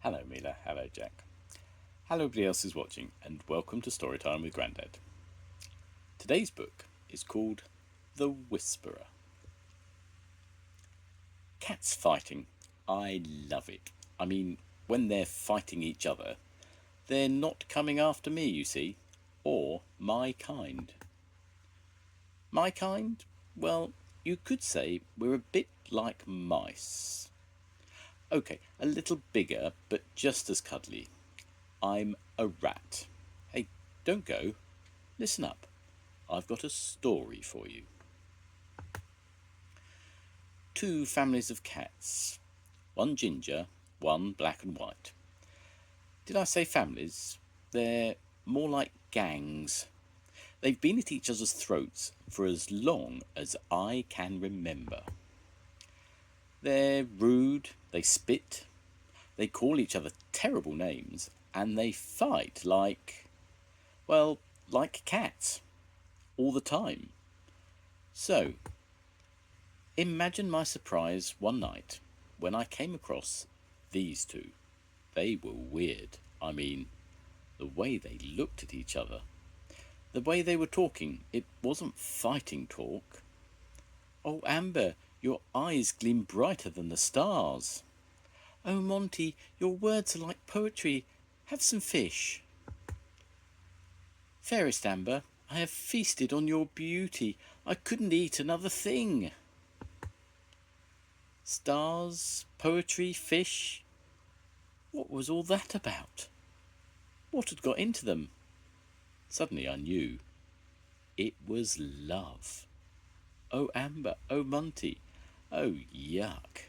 Hello Mila, hello Jack. Hello everybody else who's watching, and welcome to Storytime with Grandad. Today's book is called The Whisperer. Cats fighting. I love it. I mean, when they're fighting each other, they're not coming after me, you see, or my kind. My kind? Well, you could say we're a bit like mice. Okay, a little bigger, but just as cuddly. I'm a rat. Hey, don't go. Listen up. I've got a story for you. Two families of cats. One ginger, one black and white. Did I say families? They're more like gangs. They've been at each other's throats for as long as I can remember. They're rude, they spit, they call each other terrible names, and they fight like cats, all the time. So, imagine my surprise one night when I came across these two. They were weird. I mean, the way they looked at each other. The way they were talking, it wasn't fighting talk. Oh, Amber, your eyes gleam brighter than the stars. Oh, Monty, your words are like poetry. Have some fish. Fairest Amber, I have feasted on your beauty. I couldn't eat another thing. Stars, poetry, fish. What was all that about? What had got into them? Suddenly I knew. It was love. Oh, Amber, oh, Monty, oh, yuck.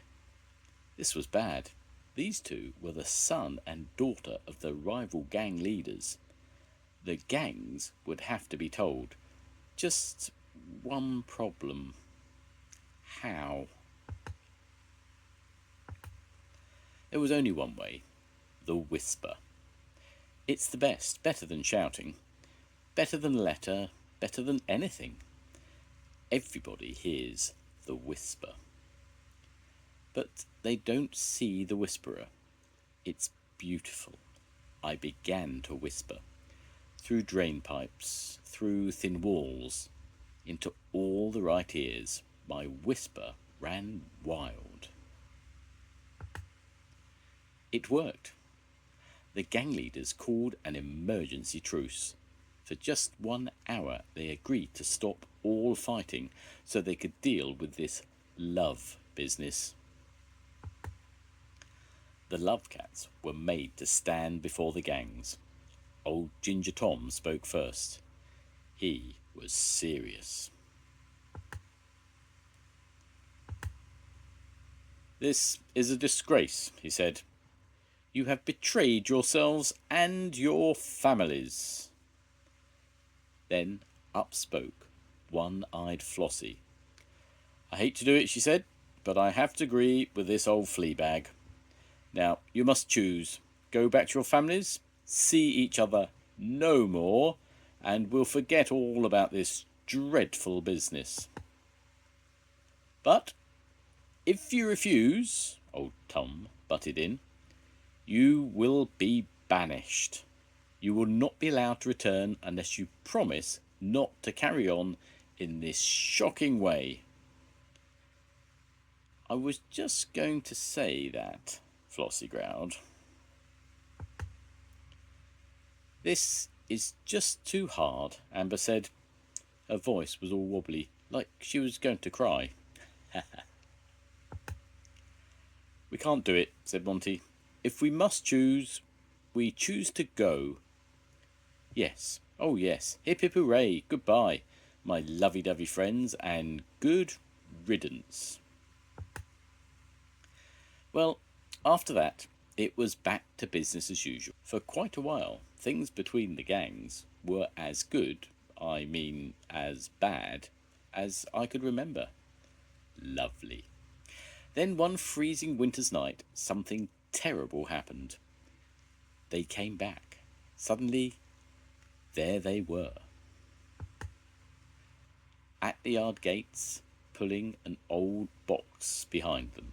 This was bad. These two were the son and daughter of the rival gang leaders. The gangs would have to be told. Just one problem. How? There was only one way. The whisper. It's the best, better than shouting, better than a letter, better than anything. Everybody hears the whisper. But they don't see the whisperer. It's beautiful. I began to whisper. Through drain pipes, through thin walls, into all the right ears, my whisper ran wild. It worked. The gang leaders called an emergency truce. For just 1 hour they agreed to stop all fighting so they could deal with this love business. The love cats were made to stand before the gangs. Old Ginger Tom spoke first. He was serious. This is a disgrace, he said. You have betrayed yourselves and your families. Then up spoke one-eyed Flossie. I hate to do it, she said, but I have to agree with this old flea bag. Now, you must choose. Go back to your families, see each other no more, and we'll forget all about this dreadful business. But if you refuse, old Tom butted in, you will be banished. You will not be allowed to return unless you promise not to carry on in this shocking way. I was just going to say that, Flossie growled. This is just too hard, Amber said. Her voice was all wobbly, like she was going to cry. We can't do it, said Monty. If we must choose, we choose to go. Yes, oh yes, hip hip hooray, goodbye, my lovey-dovey friends, and good riddance. Well, after that, it was back to business as usual. For quite a while, things between the gangs were as good, I mean as bad, as I could remember. Lovely. Then one freezing winter's night, something terrible happened. They came back. Suddenly, there they were. At the yard gates, pulling an old box behind them.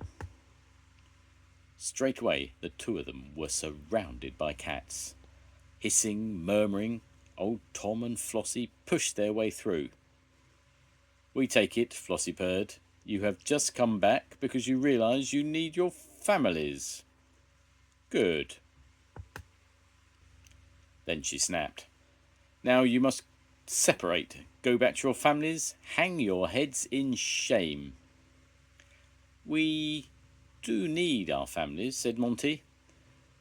Straight away, the two of them were surrounded by cats. Hissing, murmuring, old Tom and Flossie pushed their way through. "We take it," Flossie purred. "You have just come back because you realise you need your families." "Good." Then she snapped. "Now you must separate. Go back to your families. Hang your heads in shame." "We do need our families," said Monty.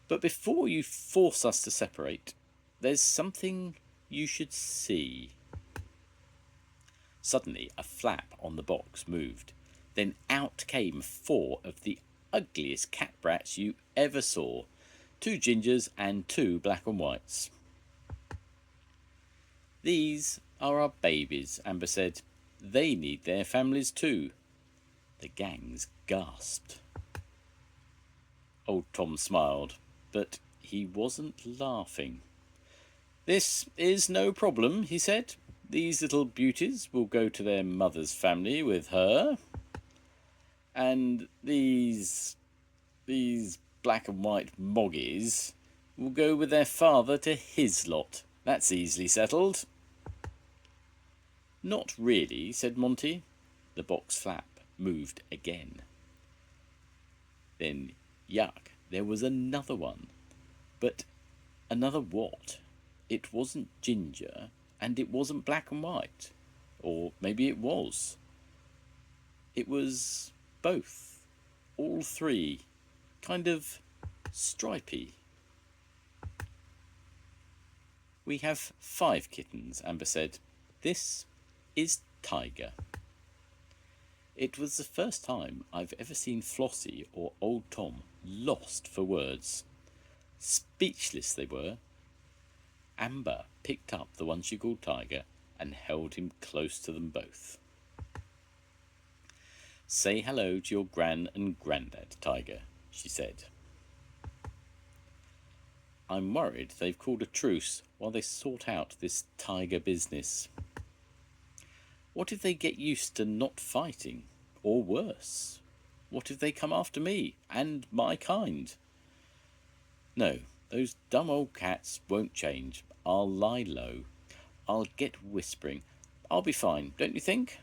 "But before you force us to separate, there's something you should see." Suddenly a flap on the box moved. Then out came 4 of the ugliest cat brats you ever saw. 2 gingers and 2 black and whites. "These are our babies," Amber said. "They need their families too." The gangs gasped. Old Tom smiled, but he wasn't laughing. "This is no problem," he said. "These little beauties will go to their mother's family with her. And these black and white moggies will go with their father to his lot. That's easily settled." "Not really," said Monty. The box flap moved again. Then, yuck, there was another one. But another what? It wasn't ginger, and it wasn't black and white. Or maybe it was. It was both. All 3. Kind of stripy. "We have 5 kittens," Amber said. "This is Tiger." It was the first time I've ever seen Flossie or old Tom lost for words. Speechless they were. Amber picked up the one she called Tiger and held him close to them both. "Say hello to your Gran and Grandad, Tiger," she said. "I'm worried they've called a truce while they sort out this tiger business. What if they get used to not fighting? Or worse, what if they come after me and my kind? No, those dumb old cats won't change. I'll lie low. I'll get whispering. I'll be fine, don't you think?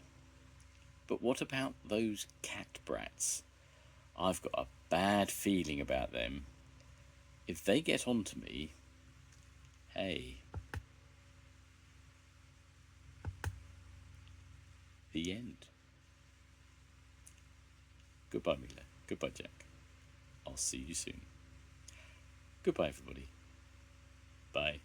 But what about those cat brats? I've got a bad feeling about them. If they get on to me, hey." The end. Goodbye, Mila. Goodbye, Jack. I'll see you soon. Goodbye, everybody. Bye.